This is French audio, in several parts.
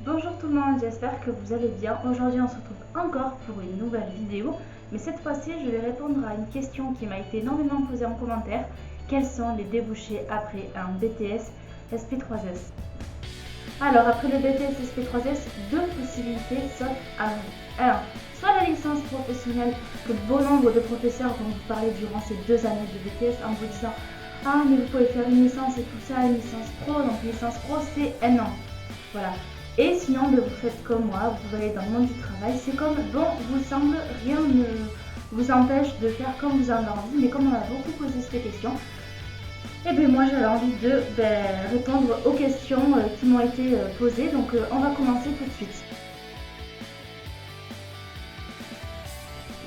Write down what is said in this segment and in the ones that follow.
Bonjour tout le monde, j'espère que vous allez bien. Aujourd'hui on se retrouve encore pour une nouvelle vidéo, mais cette fois-ci je vais répondre à une question qui m'a été énormément posée en commentaire. Quels sont les débouchés après un BTS SP3S? Alors après le BTS SP3S, deux possibilités s'offrent à vous. Alors, soit la licence professionnelle que bon nombre de professeurs vont vous parler durant ces 2 années de BTS en vous disant ah mais vous pouvez faire une licence et tout ça, une licence pro, donc licence pro c'est un an. Voilà. Et sinon, vous faites comme moi, vous allez dans le monde du travail. C'est comme, bon, vous semble, rien ne vous empêche de faire comme vous en avez envie. Mais comme on a beaucoup posé cette question, et bien moi j'avais envie de répondre aux questions qui m'ont été posées. Donc on va commencer tout de suite.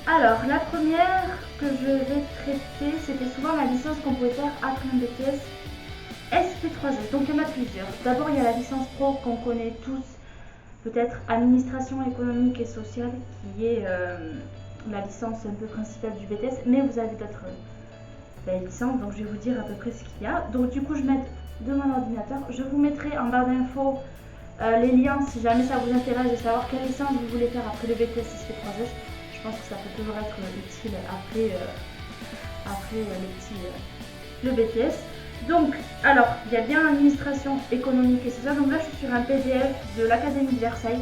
Alors, la première que je vais traiter, c'était souvent la licence qu'on pouvait faire après un BTS SP3S, donc il y en a plusieurs. D'abord, il y a la licence pro qu'on connaît tous, peut-être administration économique et sociale, qui est la licence un peu principale du BTS, mais vous avez d'autres licences, donc je vais vous dire à peu près ce qu'il y a. Donc du coup, je mets de mon ordinateur, je vous mettrai en barre d'infos les liens si jamais ça vous intéresse de savoir quelle licence vous voulez faire après le BTS SP3S. Je pense que ça peut toujours être utile après le BTS. Donc, alors, il y a bien administration économique et sociale. Donc là, je suis sur un PDF de l'Académie de Versailles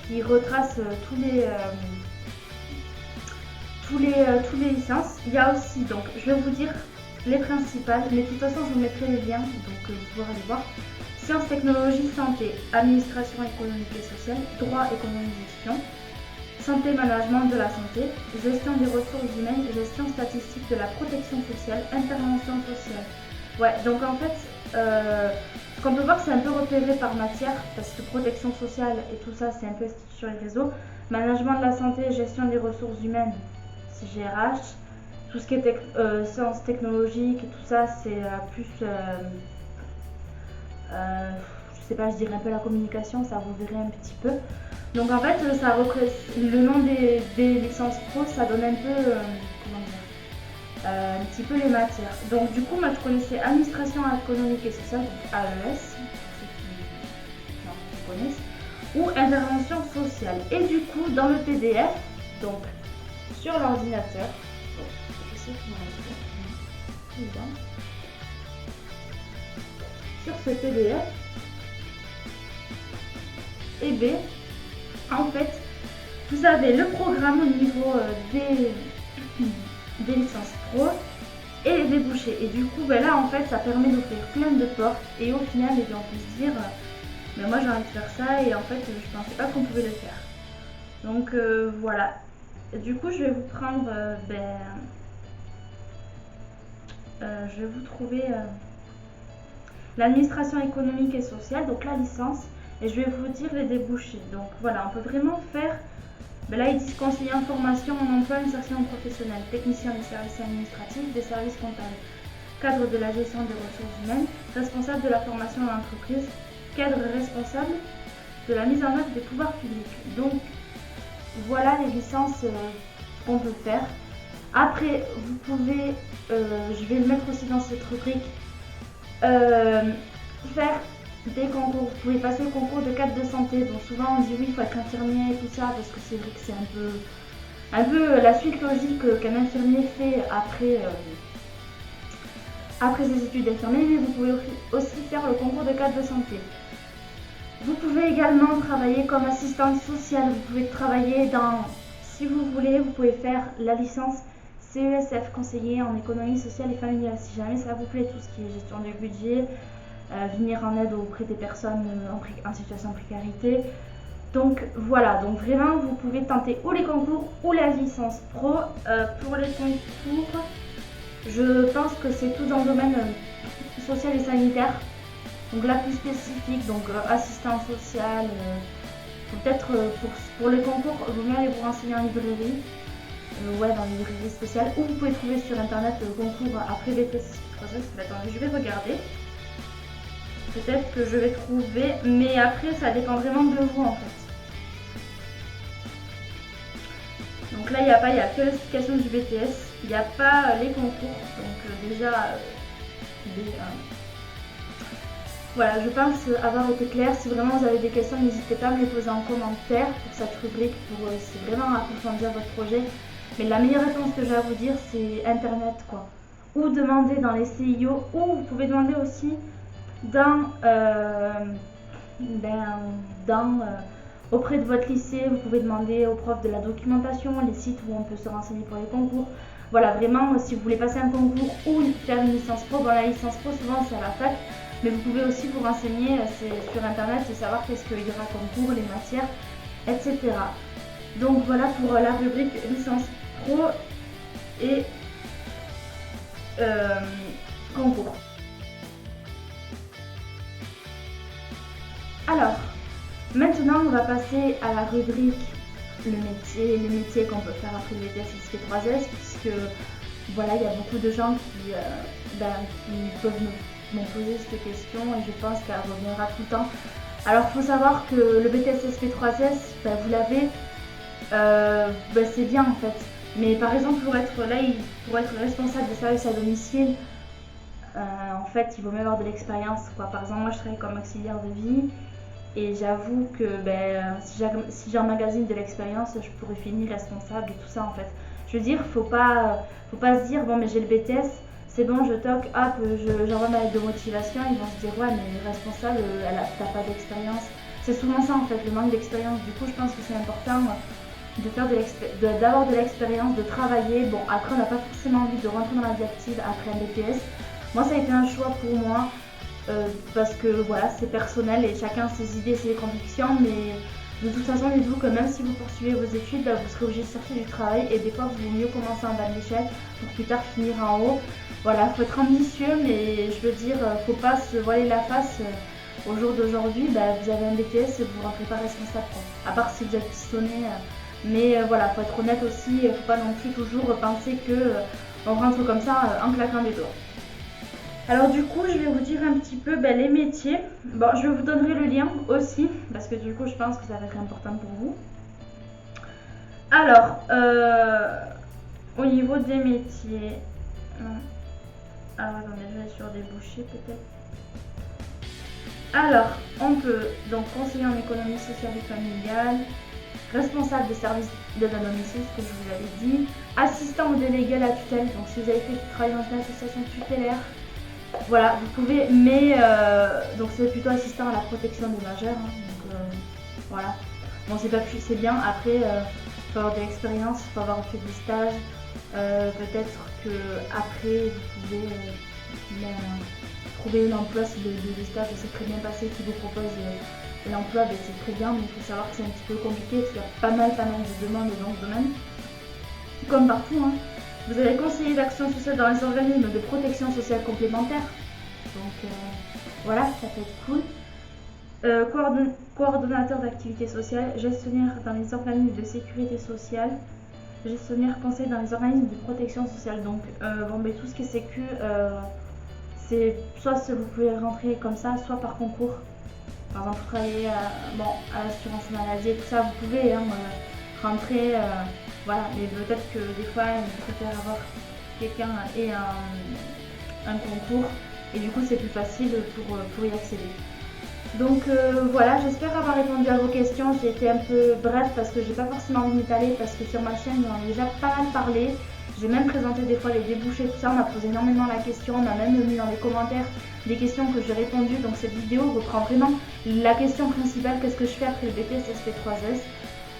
qui retrace tous les licences. Il y a aussi, donc, je vais vous dire les principales, mais de toute façon, je vous mettrai les liens, donc vous pourrez aller voir. Sciences, technologies, santé, administration économique et sociale, droit, économie, gestion. Santé, management de la santé, gestion des ressources humaines, gestion statistique de la protection sociale, intervention sociale. Ouais, donc en fait, ce qu'on peut voir, c'est un peu repéré par matière, parce que protection sociale et tout ça, c'est un peu institution et réseau. Management de la santé, gestion des ressources humaines, c'est GRH. Tout ce qui est sciences technologiques et tout ça, c'est plus, je sais pas, je dirais un peu la communication, ça vous verrez un petit peu. Donc en fait, le nom des licences pro, ça donne un peu, un petit peu les matières. Donc du coup, moi je connaissais administration économique et sociale, donc AES, pour ceux qui connaissent, ou intervention sociale. Et du coup, dans le PDF, donc sur l'ordinateur, je sais comment sur ce PDF, et B, en fait, vous avez le programme au niveau des licences pro et les débouchés. Et du coup, là, en fait, ça permet d'ouvrir plein de portes. Et au final, on peut se dire, mais moi, j'ai envie de faire ça. Et en fait, je pensais pas qu'on pouvait le faire. Donc, voilà. Et du coup, je vais vous prendre, je vais vous trouver l'administration économique et sociale, donc la licence. Et je vais vous dire les débouchés. Donc voilà, on peut vraiment faire, là ils disent conseiller en formation, en emploi, insertion professionnelle, technicien des services administratifs, des services comptables, cadre de la gestion des ressources humaines, responsable de la formation en entreprise, cadre responsable de la mise en œuvre des pouvoirs publics. Donc voilà les licences qu'on peut faire. Après, vous pouvez, je vais le mettre aussi dans cette rubrique, faire des concours. Vous pouvez passer le concours de cadre de santé. Donc souvent on dit oui, il faut être infirmier et tout ça, parce que c'est vrai que c'est un peu la suite logique qu'un infirmier fait après ses études d'infirmier, mais vous pouvez aussi faire le concours de cadre de santé. Vous pouvez également travailler comme assistante sociale. Vous pouvez travailler si vous voulez, vous pouvez faire la licence CESF, conseiller en économie sociale et familiale, si jamais ça vous plaît, tout ce qui est gestion du budget, venir en aide auprès des personnes en situation de précarité. Donc voilà, donc vraiment vous pouvez tenter ou les concours ou la licence pro. Pour les concours, je pense que c'est tout dans le domaine social et sanitaire. Donc la plus spécifique, donc assistant social, peut-être pour les concours, vous mieux aller vous renseigner en librairie, dans les librairies spéciales, ou vous pouvez trouver sur internet le concours après BTS 3S. Attendez, je vais regarder. Peut-être que je vais trouver, mais après ça dépend vraiment de vous en fait. Donc là il n'y a que l'explication du BTS, il n'y a pas les concours, donc déjà Voilà, je pense avoir été claire. Si vraiment vous avez des questions, n'hésitez pas à me les poser en commentaire pour cette rubrique, pour c'est vraiment approfondir votre projet. Mais la meilleure réponse que j'ai à vous dire, c'est Internet, quoi. Ou demander dans les CIO, ou vous pouvez demander aussi dans, auprès de votre lycée. Vous pouvez demander aux profs de la documentation, les sites où on peut se renseigner pour les concours. Voilà, vraiment, si vous voulez passer un concours ou faire une licence pro, bon, la licence pro, souvent c'est à la fac, mais vous pouvez aussi vous renseigner sur Internet et savoir qu'est-ce qu'il y aura comme cours, les matières, etc. Donc voilà pour la rubrique licence pro et concours. Alors, maintenant on va passer à la rubrique les métiers qu'on peut faire après le BTS SP3S, puisque voilà, il y a beaucoup de gens qui peuvent m'ont posé cette question et je pense qu'elle reviendra tout le temps. Alors il faut savoir que le BTS SP3S, vous l'avez, c'est bien en fait. Mais par exemple pour être responsable des services à domicile, en fait il vaut mieux avoir de l'expérience. Par exemple moi je travaille comme auxiliaire de vie. Et j'avoue que si j'emmagasine de l'expérience, je pourrais finir responsable et tout ça en fait. Je veux dire, faut pas se dire bon mais j'ai le BTS, c'est bon je toque, hop, j'envoie ma lettre de motivation, ils vont se dire ouais mais responsable, t'as pas d'expérience. C'est souvent ça en fait, le manque d'expérience. Du coup je pense que c'est important d'avoir de l'expérience, de travailler. Bon après on n'a pas forcément envie de rentrer dans la vie active après un BTS. Moi ça a été un choix pour moi. Parce que voilà, c'est personnel et chacun ses idées, ses convictions, mais de toute façon, dites-vous que même si vous poursuivez vos études, vous serez obligé de sortir du travail et des fois, vous vaut mieux commencer en bas de l'échelle pour plus tard finir en haut. Voilà, faut être ambitieux, mais je veux dire, faut pas se voiler la face. Au jour d'aujourd'hui, vous avez un BTS et vous ne rentrez pas responsable, à part si vous êtes pistonné. Mais voilà, faut être honnête aussi, faut pas non plus toujours penser que on rentre comme ça en claquant des doigts. Alors du coup, je vais vous dire un petit peu les métiers. Bon, je vous donnerai le lien aussi, parce que du coup, je pense que ça va être important pour vous. Alors, au niveau des métiers... Alors, attendez, je vais sur déboucher peut-être. Alors, on peut donc conseiller en économie sociale et familiale, responsable des services d'aide à domicile, ce que je vous avais dit, assistant ou délégué à la tutelle, donc si vous avez fait travailler dans une association tutélaire, voilà, vous pouvez, mais donc c'est plutôt assistant à la protection des majeurs, donc voilà. Bon, c'est pas plus, c'est bien. Après, faut avoir de l'expérience, faut avoir fait des stages. Peut-être que après vous pouvez trouver l'emploi si des stages s'est très bien passé, qui vous propose l'emploi, c'est très bien, mais il faut savoir que c'est un petit peu compliqué parce qu'il y a pas mal de demandes dans ce domaine, comme partout. Vous avez conseiller d'action sociale dans les organismes de protection sociale complémentaire. Donc voilà, ça peut être cool. Coordonnateur d'activité sociale, gestionnaire dans les organismes de sécurité sociale, gestionnaire conseil dans les organismes de protection sociale. Donc tout ce qui est sécu, c'est soit vous pouvez rentrer comme ça, soit par concours. Par exemple, vous travaillez à l'assurance maladie et tout ça, vous pouvez rentrer. Voilà, mais peut-être que des fois, il préfère avoir quelqu'un et un concours, et du coup, c'est plus facile pour y accéder. Donc voilà, j'espère avoir répondu à vos questions. J'ai été un peu bref parce que j'ai pas forcément envie de m'étaler, parce que sur ma chaîne, on a déjà pas mal parlé. J'ai même présenté des fois les débouchés, tout ça. On m'a posé énormément la question, on m'a même mis dans les commentaires des questions que j'ai répondues. Donc cette vidéo reprend vraiment la question principale, qu'est-ce que je fais après le BTS SP3S.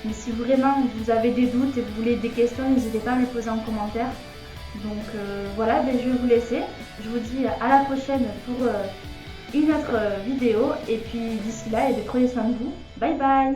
Mais si vraiment vous avez des doutes et vous voulez des questions, n'hésitez pas à me les poser en commentaire. Donc voilà, je vais vous laisser. Je vous dis à la prochaine pour une autre vidéo. Et puis d'ici là, prenez soin de vous. Bye bye!